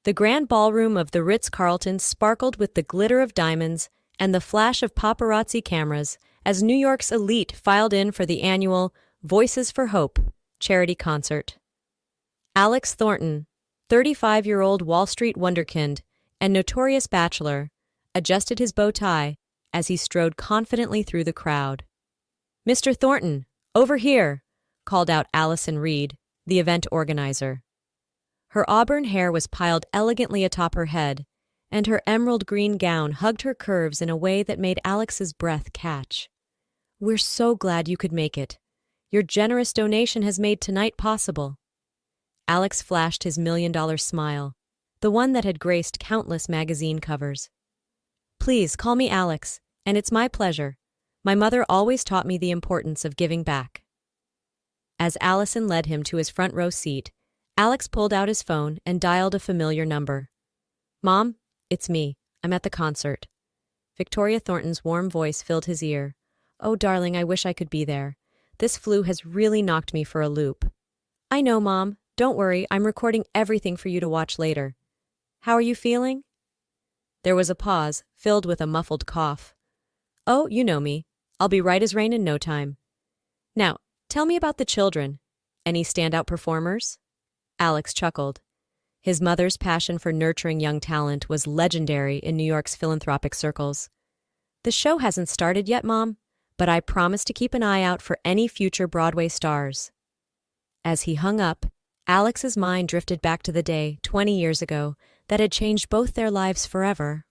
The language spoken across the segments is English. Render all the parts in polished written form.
The grand ballroom of the Ritz-Carlton sparkled with the glitter of diamonds and the flash of paparazzi cameras as New York's elite filed in for the annual Voices for Hope charity concert. Alex Thornton, 35-year-old Wall Street wunderkind and notorious bachelor, adjusted his bow tie as he strode confidently through the crowd. "Mr. Thornton, over here," called out Allison Reed, the event organizer. Her auburn hair was piled elegantly atop her head, and her emerald green gown hugged her curves in a way that made Alex's breath catch. "We're so glad you could make it. Your generous donation has made tonight possible." Alex flashed his $1 million smile, the one that had graced countless magazine covers. "Please call me Alex, and it's my pleasure. My mother always taught me the importance of giving back." As Allison led him to his front row seat, Alex pulled out his phone and dialed a familiar number. "Mom, it's me. I'm at the concert." Victoria Thornton's warm voice filled his ear. "Oh, darling, I wish I could be there. This flu has really knocked me for a loop." "I know, Mom. Don't worry, I'm recording everything for you to watch later. How are you feeling?" There was a pause, filled with a muffled cough. "Oh, you know me. I'll be right as rain in no time. Now, tell me about the children. Any standout performers?" Alex chuckled. His mother's passion for nurturing young talent was legendary in New York's philanthropic circles. "The show hasn't started yet, Mom, but I promise to keep an eye out for any future Broadway stars." As he hung up, Alex's mind drifted back to the day, 20 years ago, that had changed both their lives forever.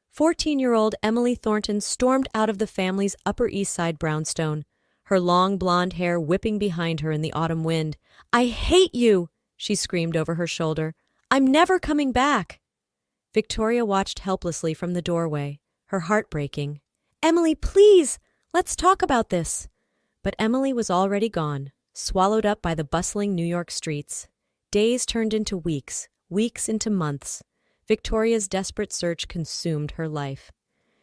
14-year-old Emily Thornton stormed out of the family's Upper East Side brownstone, her long blonde hair whipping behind her in the autumn wind. "I hate you!" she screamed over her shoulder. "I'm never coming back!" Victoria watched helplessly from the doorway, her heart breaking. "Emily, please! Let's talk about this!" But Emily was already gone, swallowed up by the bustling New York streets. Days turned into weeks, weeks into months. Victoria's desperate search consumed her life.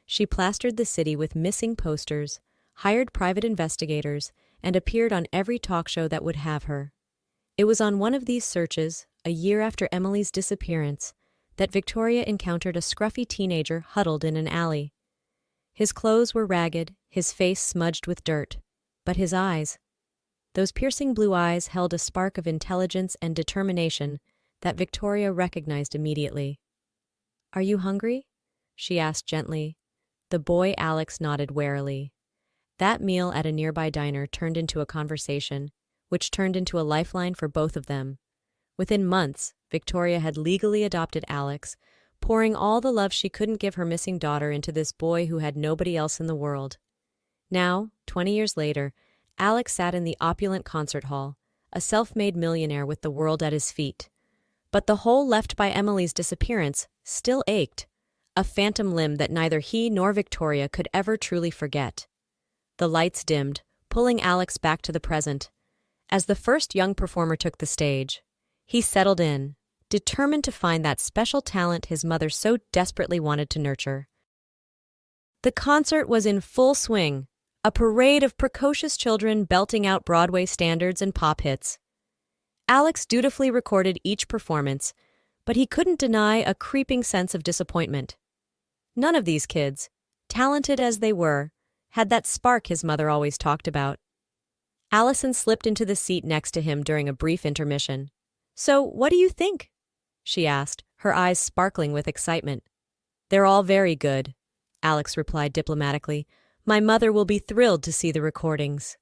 She plastered the city with missing posters, hired private investigators, and appeared on every talk show that would have her. It was on one of these searches, a year after Emily's disappearance, that Victoria encountered a scruffy teenager huddled in an alley. His clothes were ragged, his face smudged with dirt, but his eyes, those piercing blue eyes, held a spark of intelligence and determination that Victoria recognized immediately. "Are you hungry?" she asked gently. The boy Alex nodded warily. That meal at a nearby diner turned into a conversation, which turned into a lifeline for both of them. Within months, Victoria had legally adopted Alex, pouring all the love she couldn't give her missing daughter into this boy who had nobody else in the world. Now, 20 years later, Alex sat in the opulent concert hall, a self-made millionaire with the world at his feet. But the hole left by Emily's disappearance still ached, a phantom limb that neither he nor Victoria could ever truly forget. The lights dimmed, pulling Alex back to the present. As the first young performer took the stage, he settled in, determined to find that special talent his mother so desperately wanted to nurture. The concert was in full swing, a parade of precocious children belting out Broadway standards and pop hits. Alex dutifully recorded each performance, but he couldn't deny a creeping sense of disappointment. None of these kids, talented as they were, had that spark his mother always talked about. Allison slipped into the seat next to him during a brief intermission. "So, what do you think?" she asked, her eyes sparkling with excitement. "They're all very good," Alex replied diplomatically. "My mother will be thrilled to see the recordings."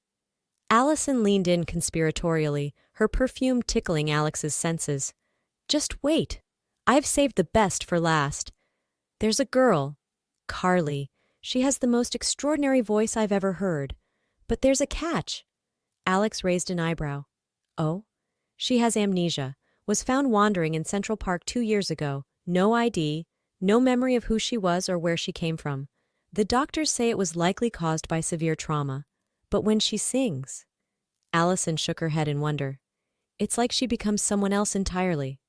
Allison leaned in conspiratorially, her perfume tickling Alex's senses. "Just wait. I've saved the best for last. There's a girl, Carly. She has the most extraordinary voice I've ever heard. But there's a catch." Alex raised an eyebrow. "Oh?" "She has amnesia, was found wandering in Central Park 2 years ago. No ID, no memory of who she was or where she came from. The doctors say it was likely caused by severe trauma. But when she sings..." Allison shook her head in wonder. "It's like she becomes someone else entirely."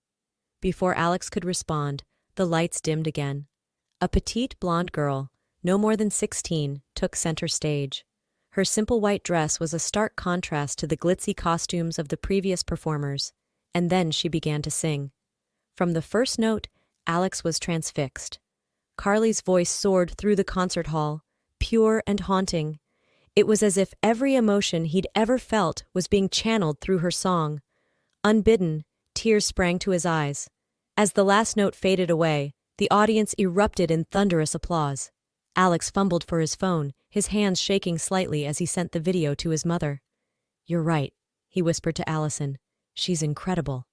Before Alex could respond, the lights dimmed again. A petite blonde girl, no more than 16, took center stage. Her simple white dress was a stark contrast to the glitzy costumes of the previous performers, and then she began to sing. From the first note, Alex was transfixed. Carly's voice soared through the concert hall, pure and haunting. It was as if every emotion he'd ever felt was being channeled through her song. Unbidden, tears sprang to his eyes. As the last note faded away, the audience erupted in thunderous applause. Alex fumbled for his phone, his hands shaking slightly as he sent the video to his mother. "You're right," he whispered to Allison. "She's incredible."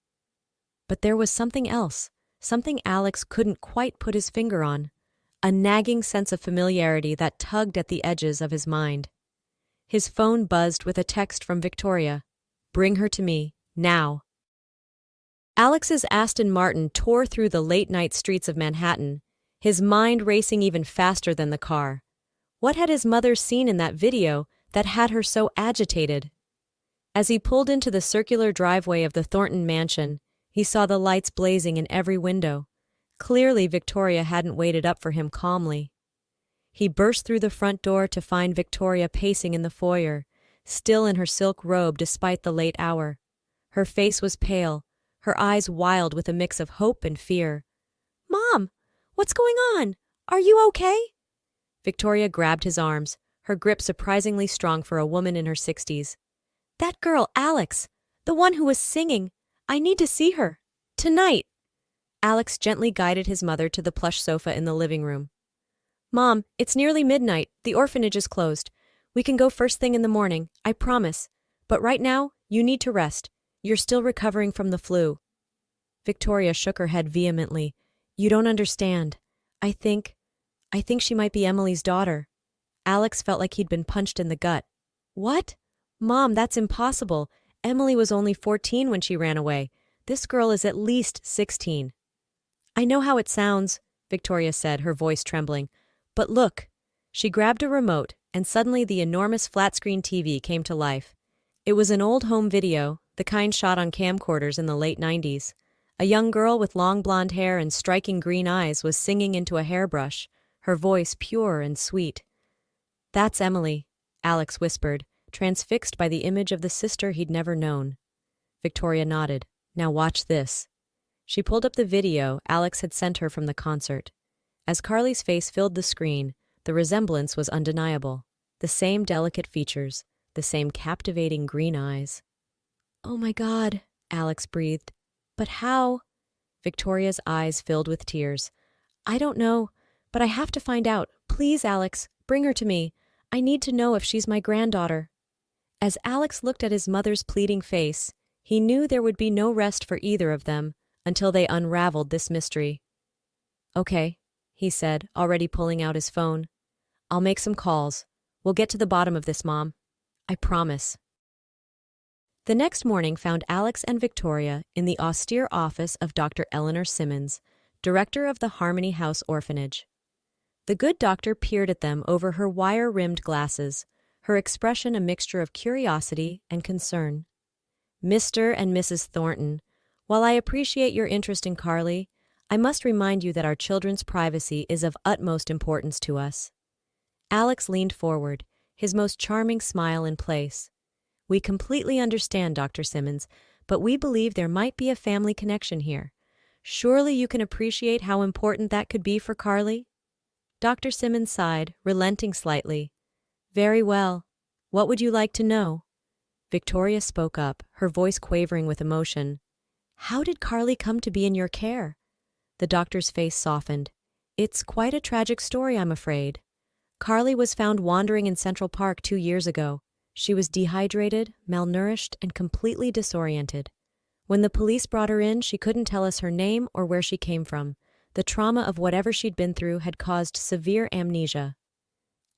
But there was something else, something Alex couldn't quite put his finger on, a nagging sense of familiarity that tugged at the edges of his mind. His phone buzzed with a text from Victoria. "Bring her to me, now." Alex's Aston Martin tore through the late-night streets of Manhattan, his mind racing even faster than the car. What had his mother seen in that video that had her so agitated? As he pulled into the circular driveway of the Thornton mansion, he saw the lights blazing in every window. Clearly, Victoria hadn't waited up for him calmly. He burst through the front door to find Victoria pacing in the foyer, still in her silk robe despite the late hour. Her face was pale, her eyes wild with a mix of hope and fear. "Mom, what's going on? Are you okay?" Victoria grabbed his arms, her grip surprisingly strong for a woman in her 60s. "That girl, Alex, the one who was singing. I need to see her. Tonight." Alex gently guided his mother to the plush sofa in the living room. "Mom, it's nearly midnight. The orphanage is closed. We can go first thing in the morning, I promise. But right now, you need to rest. You're still recovering from the flu." Victoria shook her head vehemently. "You don't understand. I think she might be Emily's daughter." Alex felt like he'd been punched in the gut. "What? Mom, that's impossible. Emily was only 14 when she ran away. This girl is at least 16. "I know how it sounds," Victoria said, her voice trembling. "But look." She grabbed a remote, and suddenly the enormous flat-screen TV came to life. It was an old home video, the kind shot on camcorders in the late 90s. A young girl with long blonde hair and striking green eyes was singing into a hairbrush, her voice pure and sweet. "That's Emily," Alex whispered, transfixed by the image of the sister he'd never known. Victoria nodded. "Now watch this." She pulled up the video Alex had sent her from the concert. As Carly's face filled the screen, the resemblance was undeniable. The same delicate features, the same captivating green eyes. "Oh my God," Alex breathed. "But how?" Victoria's eyes filled with tears. "I don't know, but I have to find out. Please, Alex, bring her to me. I need to know if she's my granddaughter." As Alex looked at his mother's pleading face, he knew there would be no rest for either of them until they unraveled this mystery. "Okay," he said, already pulling out his phone. "I'll make some calls. We'll get to the bottom of this, Mom. I promise." The next morning found Alex and Victoria in the austere office of Dr. Eleanor Simmons, director of the Harmony House Orphanage. The good doctor peered at them over her wire-rimmed glasses, her expression a mixture of curiosity and concern. "Mr. and Mrs. Thornton, while I appreciate your interest in Carly, I must remind you that our children's privacy is of utmost importance to us." Alex leaned forward, his most charming smile in place. "We completely understand, Dr. Simmons, but we believe there might be a family connection here. Surely you can appreciate how important that could be for Carly?" Dr. Simmons sighed, relenting slightly. "Very well. What would you like to know?" Victoria spoke up, her voice quavering with emotion. "How did Carly come to be in your care?" The doctor's face softened. "It's quite a tragic story, I'm afraid. Carly was found wandering in Central Park 2 years ago. She was dehydrated, malnourished, and completely disoriented. When the police brought her in, she couldn't tell us her name or where she came from. The trauma of whatever she'd been through had caused severe amnesia."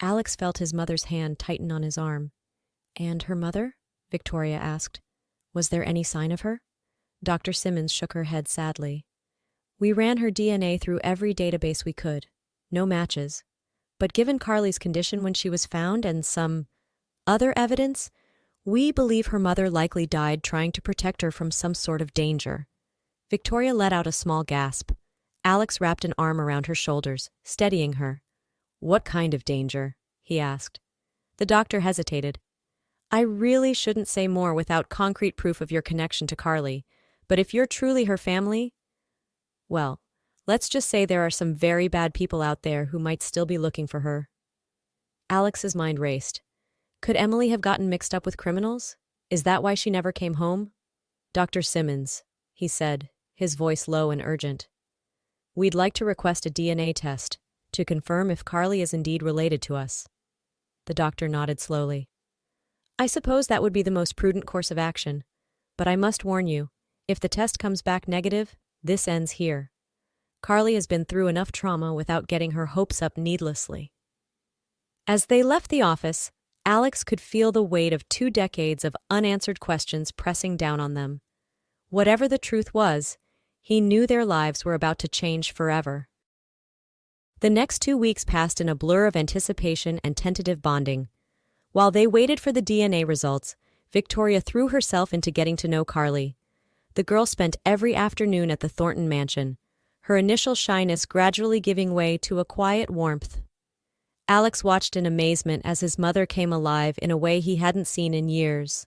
Alex felt his mother's hand tighten on his arm. "And her mother?" Victoria asked. "Was there any sign of her?" Dr. Simmons shook her head sadly. "We ran her DNA through every database we could. No matches. But given Carly's condition when she was found and some other evidence, we believe her mother likely died trying to protect her from some sort of danger." Victoria let out a small gasp. Alex wrapped an arm around her shoulders, steadying her. "What kind of danger?" he asked. The doctor hesitated. "I really shouldn't say more without concrete proof of your connection to Carly, but if you're truly her family..." Well, let's just say there are some very bad people out there who might still be looking for her. Alex's mind raced. Could Emily have gotten mixed up with criminals? Is that why she never came home? Dr. Simmons, he said, his voice low and urgent. We'd like to request a DNA test to confirm if Carly is indeed related to us. The doctor nodded slowly. I suppose that would be the most prudent course of action, but I must warn you, if the test comes back negative, this ends here. Carly has been through enough trauma without getting her hopes up needlessly. As they left the office, Alex could feel the weight of 2 decades of unanswered questions pressing down on them. Whatever the truth was, he knew their lives were about to change forever. The next 2 weeks passed in a blur of anticipation and tentative bonding. While they waited for the DNA results, Victoria threw herself into getting to know Carly. The girl spent every afternoon at the Thornton mansion, her initial shyness gradually giving way to a quiet warmth. Alex watched in amazement as his mother came alive in a way he hadn't seen in years.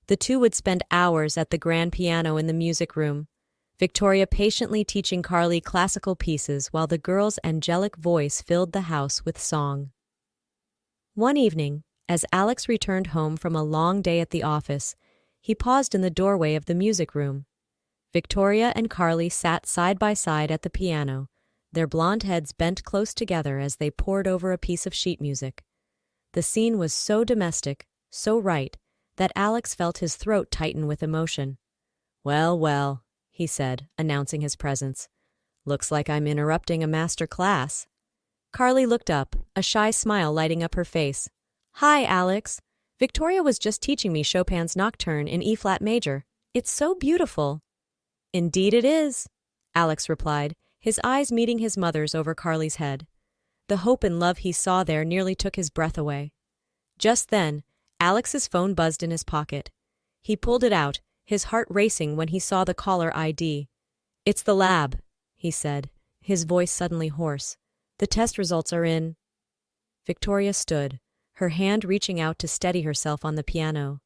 The two would spend hours at the grand piano in the music room, Victoria patiently teaching Carly classical pieces while the girl's angelic voice filled the house with song. One evening, as Alex returned home from a long day at the office, he paused in the doorway of the music room. Victoria and Carly sat side by side at the piano, their blonde heads bent close together as they pored over a piece of sheet music. The scene was so domestic, so right, that Alex felt his throat tighten with emotion. Well, well, he said, announcing his presence. Looks like I'm interrupting a master class. Carly looked up, a shy smile lighting up her face. Hi, Alex. Victoria was just teaching me Chopin's Nocturne in E-flat major. It's so beautiful. Indeed it is, Alex replied, his eyes meeting his mother's over Carly's head. The hope and love he saw there nearly took his breath away. Just then, Alex's phone buzzed in his pocket. He pulled it out, his heart racing when he saw the caller ID. It's the lab, he said, his voice suddenly hoarse. The test results are in. Victoria stood, her hand reaching out to steady herself on the piano.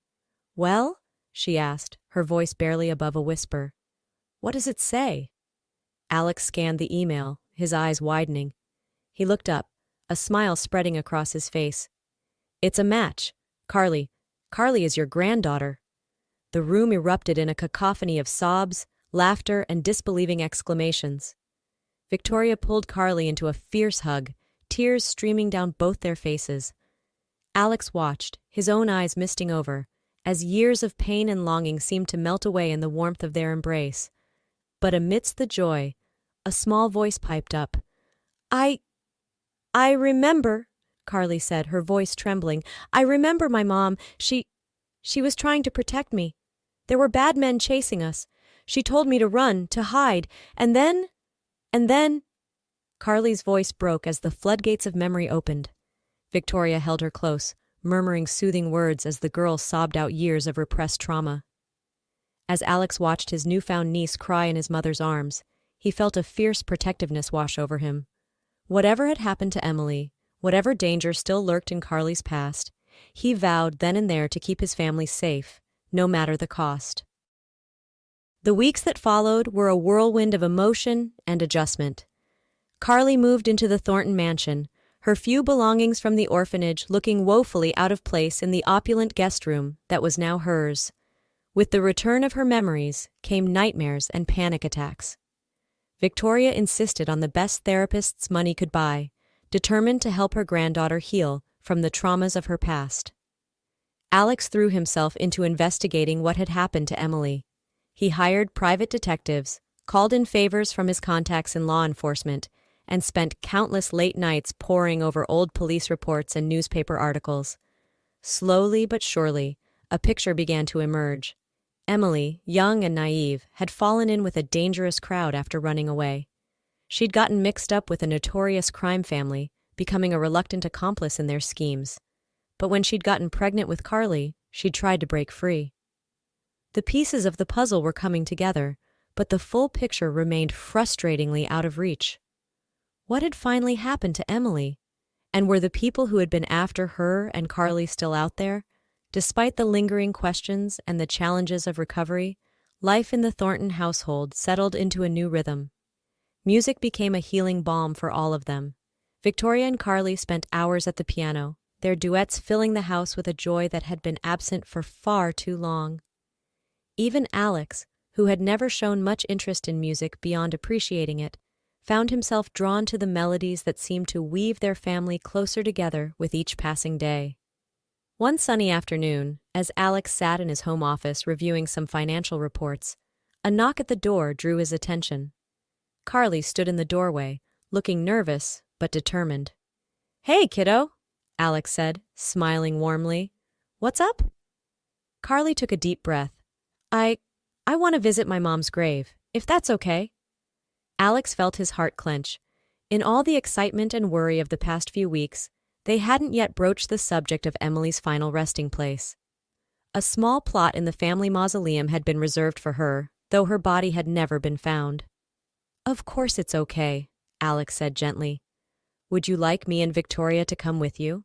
Well? She asked, her voice barely above a whisper. What does it say? Alex scanned the email, his eyes widening. He looked up, a smile spreading across his face. It's a match. Carly is your granddaughter. The room erupted in a cacophony of sobs, laughter, and disbelieving exclamations. Victoria pulled Carly into a fierce hug, tears streaming down both their faces. Alex watched, his own eyes misting over, as years of pain and longing seemed to melt away in the warmth of their embrace. But amidst the joy, a small voice piped up. I remember, Carly said, her voice trembling. I remember my mom. She was trying to protect me. There were bad men chasing us. She told me to run, to hide, and then... Carly's voice broke as the floodgates of memory opened. Victoria held her close, murmuring soothing words as the girl sobbed out years of repressed trauma. As Alex watched his newfound niece cry in his mother's arms, he felt a fierce protectiveness wash over him. Whatever had happened to Emily, whatever danger still lurked in Carly's past, he vowed then and there to keep his family safe, no matter the cost. The weeks that followed were a whirlwind of emotion and adjustment. Carly moved into the Thornton mansion, her few belongings from the orphanage looking woefully out of place in the opulent guest room that was now hers. With the return of her memories came nightmares and panic attacks. Victoria insisted on the best therapists money could buy, determined to help her granddaughter heal from the traumas of her past. Alex threw himself into investigating what had happened to Emily. He hired private detectives, called in favors from his contacts in law enforcement, and spent countless late nights poring over old police reports and newspaper articles. Slowly but surely, a picture began to emerge. Emily, young and naive, had fallen in with a dangerous crowd after running away. She'd gotten mixed up with a notorious crime family, becoming a reluctant accomplice in their schemes. But when she'd gotten pregnant with Carly, she'd tried to break free. The pieces of the puzzle were coming together, but the full picture remained frustratingly out of reach. What had finally happened to Emily? And were the people who had been after her and Carly still out there? Despite the lingering questions and the challenges of recovery, life in the Thornton household settled into a new rhythm. Music became a healing balm for all of them. Victoria and Carly spent hours at the piano, their duets filling the house with a joy that had been absent for far too long. Even Alex, who had never shown much interest in music beyond appreciating it, found himself drawn to the melodies that seemed to weave their family closer together with each passing day. One sunny afternoon, as Alex sat in his home office reviewing some financial reports, a knock at the door drew his attention. Carly stood in the doorway, looking nervous but determined. "Hey, kiddo," Alex said, smiling warmly. "What's up?" Carly took a deep breath. I want to visit my mom's grave, if that's okay." Alex felt his heart clench. In all the excitement and worry of the past few weeks, they hadn't yet broached the subject of Emily's final resting place. A small plot in the family mausoleum had been reserved for her, though her body had never been found. "Of course it's okay," Alex said gently. "Would you like me and Victoria to come with you?"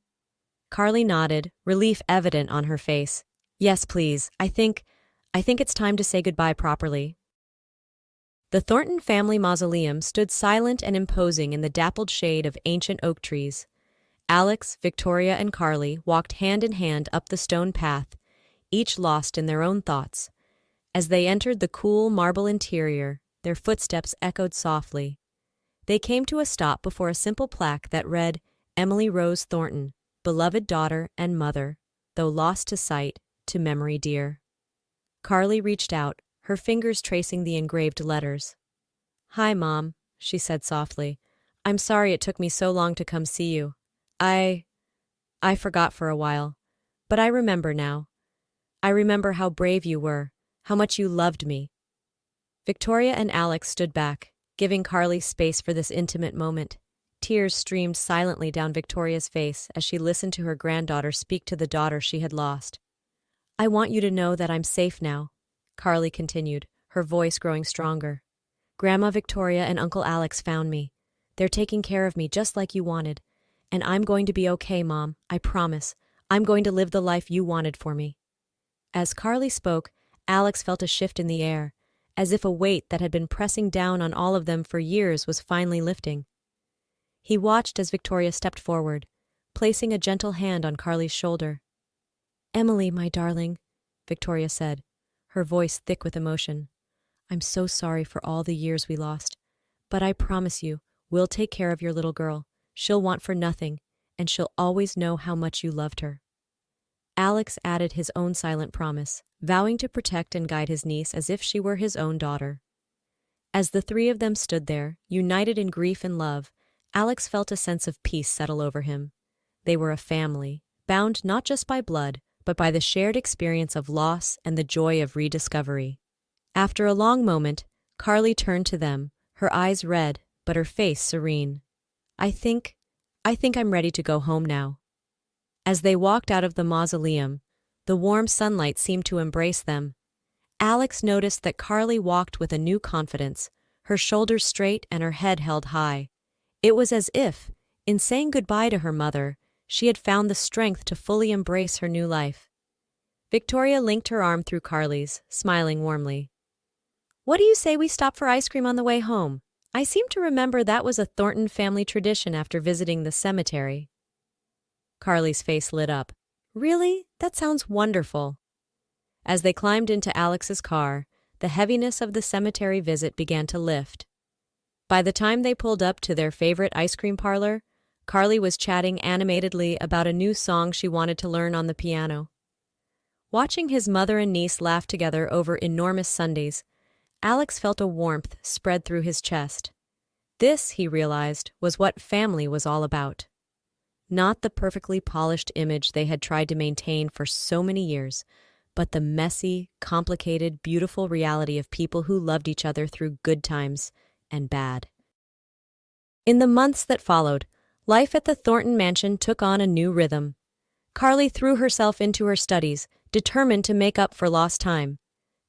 Carly nodded, relief evident on her face. "Yes, please. I think it's time to say goodbye properly." The Thornton family mausoleum stood silent and imposing in the dappled shade of ancient oak trees. Alex, Victoria, and Carly walked hand in hand up the stone path, each lost in their own thoughts. As they entered the cool marble interior, their footsteps echoed softly. They came to a stop before a simple plaque that read, "Emily Rose Thornton, beloved daughter and mother, though lost to sight, to memory dear." Carly reached out, her fingers tracing the engraved letters. "Hi, Mom," she said softly. "I'm sorry it took me so long to come see you. I forgot for a while. But I remember now. I remember how brave you were, how much you loved me." Victoria and Alex stood back, giving Carly space for this intimate moment. Tears streamed silently down Victoria's face as she listened to her granddaughter speak to the daughter she had lost. "I want you to know that I'm safe now," Carly continued, her voice growing stronger. "Grandma Victoria and Uncle Alex found me. They're taking care of me just like you wanted. And I'm going to be okay, Mom, I promise. I'm going to live the life you wanted for me." As Carly spoke, Alex felt a shift in the air, as if a weight that had been pressing down on all of them for years was finally lifting. He watched as Victoria stepped forward, placing a gentle hand on Carly's shoulder. "Emily, my darling," Victoria said, her voice thick with emotion. "I'm so sorry for all the years we lost. But I promise you, we'll take care of your little girl. She'll want for nothing, and she'll always know how much you loved her." Alex added his own silent promise, vowing to protect and guide his niece as if she were his own daughter. As the three of them stood there, united in grief and love, Alex felt a sense of peace settle over him. They were a family, bound not just by blood, but by the shared experience of loss and the joy of rediscovery. After a long moment, Carly turned to them, her eyes red, but her face serene. I think I'm ready to go home now." As they walked out of the mausoleum, the warm sunlight seemed to embrace them. Alex noticed that Carly walked with a new confidence, her shoulders straight and her head held high. It was as if, in saying goodbye to her mother, she had found the strength to fully embrace her new life. Victoria linked her arm through Carly's, smiling warmly. "What do you say we stop for ice cream on the way home? I seem to remember that was a Thornton family tradition after visiting the cemetery." Carly's face lit up. "Really? That sounds wonderful." As they climbed into Alex's car, the heaviness of the cemetery visit began to lift. By the time they pulled up to their favorite ice cream parlor, Carly was chatting animatedly about a new song she wanted to learn on the piano. Watching his mother and niece laugh together over enormous sundaes, Alex felt a warmth spread through his chest. This, he realized, was what family was all about. Not the perfectly polished image they had tried to maintain for so many years, but the messy, complicated, beautiful reality of people who loved each other through good times and bad. In the months that followed, life at the Thornton mansion took on a new rhythm. Carly threw herself into her studies, determined to make up for lost time.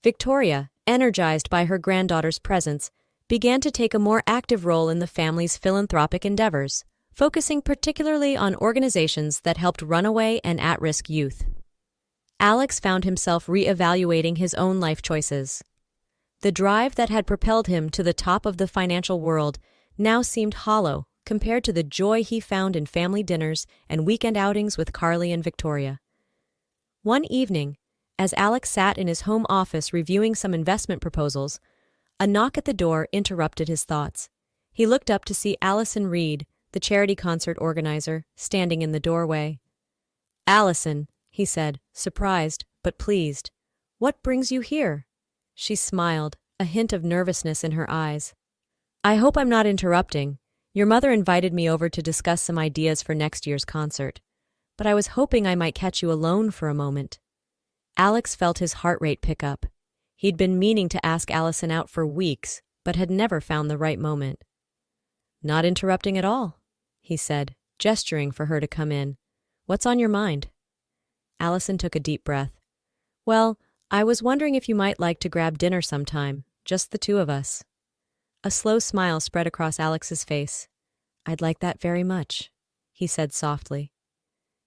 Victoria, energized by her granddaughter's presence, began to take a more active role in the family's philanthropic endeavors, focusing particularly on organizations that helped runaway and at-risk youth. Alex found himself re-evaluating his own life choices. The drive that had propelled him to the top of the financial world now seemed hollow compared to the joy he found in family dinners and weekend outings with Carly and Victoria. One evening, as Alex sat in his home office reviewing some investment proposals, a knock at the door interrupted his thoughts. He looked up to see Allison Reed, the charity concert organizer, standing in the doorway. "Allison," he said, surprised but pleased. "What brings you here?" She smiled, a hint of nervousness in her eyes. "I hope I'm not interrupting. Your mother invited me over to discuss some ideas for next year's concert, but I was hoping I might catch you alone for a moment." Alex felt his heart rate pick up. He'd been meaning to ask Allison out for weeks, but had never found the right moment. "Not interrupting at all," he said, gesturing for her to come in. "What's on your mind?" Allison took a deep breath. "Well, I was wondering if you might like to grab dinner sometime, just the two of us." A slow smile spread across Alex's face. "I'd like that very much," he said softly.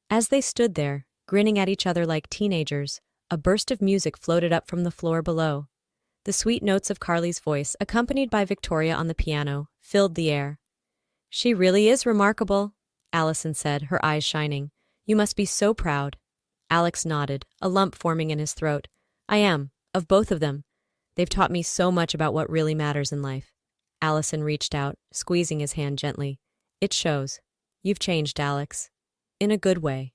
As they stood there, grinning at each other like teenagers, a burst of music floated up from the floor below. The sweet notes of Carly's voice, accompanied by Victoria on the piano, filled the air. "She really is remarkable," Allison said, her eyes shining. "You must be so proud." Alex nodded, a lump forming in his throat. "I am, of both of them. They've taught me so much about what really matters in life." Allison reached out, squeezing his hand gently. "It shows. You've changed, Alex. In a good way."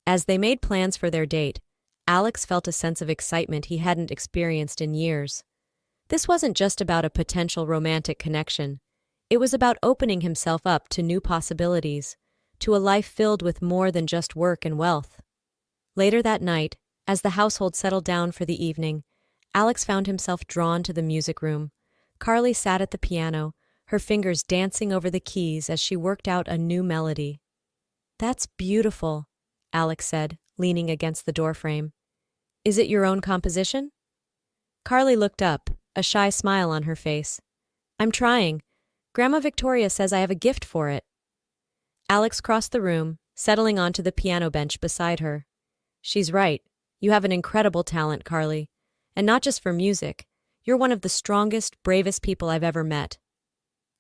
As they made plans for their date, Alex felt a sense of excitement he hadn't experienced in years. This wasn't just about a potential romantic connection. It was about opening himself up to new possibilities, to a life filled with more than just work and wealth. Later that night, as the household settled down for the evening, Alex found himself drawn to the music room. Carly sat at the piano, her fingers dancing over the keys as she worked out a new melody. "That's beautiful," Alex said, leaning against the doorframe. "Is it your own composition?" Carly looked up, a shy smile on her face. "I'm trying. Grandma Victoria says I have a gift for it." Alex crossed the room, settling onto the piano bench beside her. "She's right. You have an incredible talent, Carly. And not just for music. You're one of the strongest, bravest people I've ever met."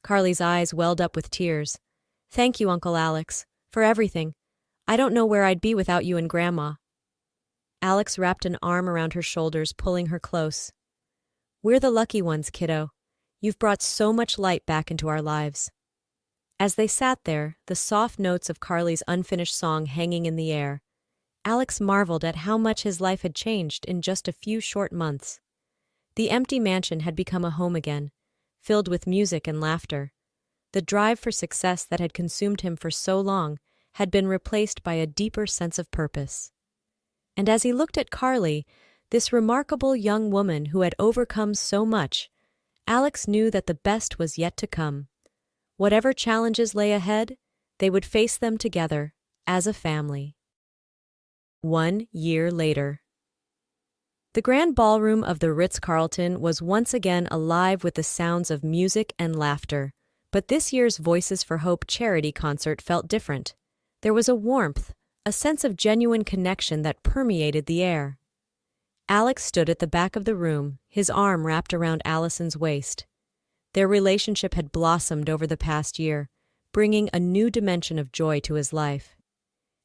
Carly's eyes welled up with tears. "Thank you, Uncle Alex, for everything. I don't know where I'd be without you and Grandma." Alex wrapped an arm around her shoulders, pulling her close. "We're the lucky ones, kiddo. You've brought so much light back into our lives." As they sat there, the soft notes of Carly's unfinished song hanging in the air, Alex marveled at how much his life had changed in just a few short months. The empty mansion had become a home again, filled with music and laughter. The drive for success that had consumed him for so long had been replaced by a deeper sense of purpose. And as he looked at Carly, this remarkable young woman who had overcome so much, Alex knew that the best was yet to come. Whatever challenges lay ahead, they would face them together, as a family. 1 year later. The grand ballroom of the Ritz-Carlton was once again alive with the sounds of music and laughter, but this year's Voices for Hope charity concert felt different. There was a warmth, a sense of genuine connection that permeated the air. Alex stood at the back of the room, his arm wrapped around Allison's waist. Their relationship had blossomed over the past year, bringing a new dimension of joy to his life.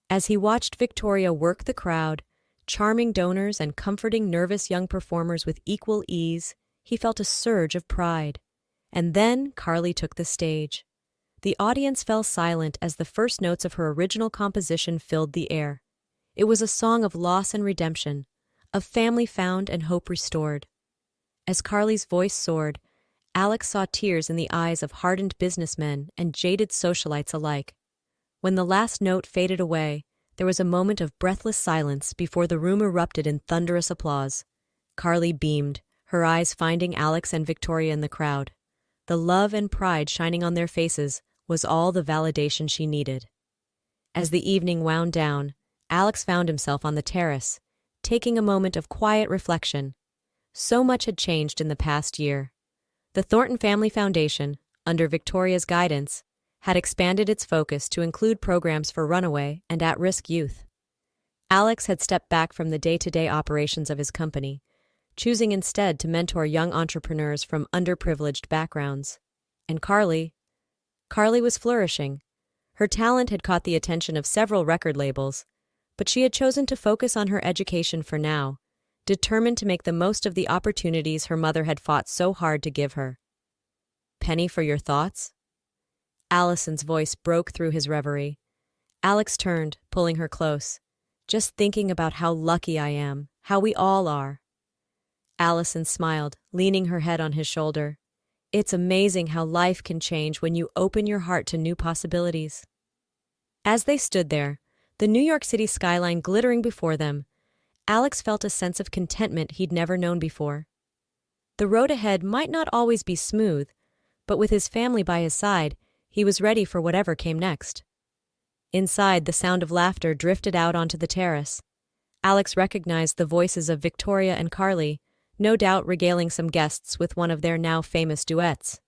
As he watched Victoria work the crowd, charming donors and comforting nervous young performers with equal ease, he felt a surge of pride. And then Carly took the stage. The audience fell silent as the first notes of her original composition filled the air. It was a song of loss and redemption, of family found and hope restored. As Carly's voice soared, Alex saw tears in the eyes of hardened businessmen and jaded socialites alike. When the last note faded away, there was a moment of breathless silence before the room erupted in thunderous applause. Carly beamed, her eyes finding Alex and Victoria in the crowd. The love and pride shining on their faces was all the validation she needed. As the evening wound down, Alex found himself on the terrace, taking a moment of quiet reflection. So much had changed in the past year. The Thornton Family Foundation, under Victoria's guidance, had expanded its focus to include programs for runaway and at-risk youth. Alex had stepped back from the day-to-day operations of his company, choosing instead to mentor young entrepreneurs from underprivileged backgrounds. And Carly was flourishing. Her talent had caught the attention of several record labels, but she had chosen to focus on her education for now, determined to make the most of the opportunities her mother had fought so hard to give her. "Penny, for your thoughts?" Allison's voice broke through his reverie. Alex turned, pulling her close. "Just thinking about how lucky I am, how we all are." Allison smiled, leaning her head on his shoulder. "It's amazing how life can change when you open your heart to new possibilities." As they stood there, the New York City skyline glittering before them, Alex felt a sense of contentment he'd never known before. The road ahead might not always be smooth, but with his family by his side, he was ready for whatever came next. Inside, the sound of laughter drifted out onto the terrace. Alex recognized the voices of Victoria and Carly, no doubt regaling some guests with one of their now famous duets.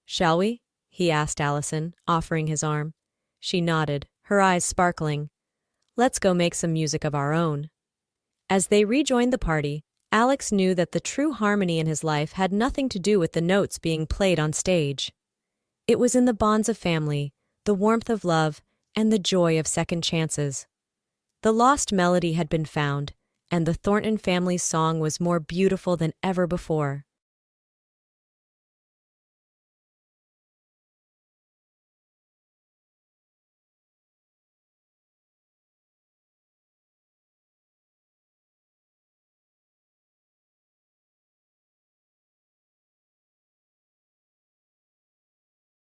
"Shall we?" he asked Allison, offering his arm. She nodded, her eyes sparkling. "Let's go make some music of our own." As they rejoined the party, Alex knew that the true harmony in his life had nothing to do with the notes being played on stage. It was in the bonds of family, the warmth of love, and the joy of second chances. The lost melody had been found, and the Thornton family's song was more beautiful than ever before.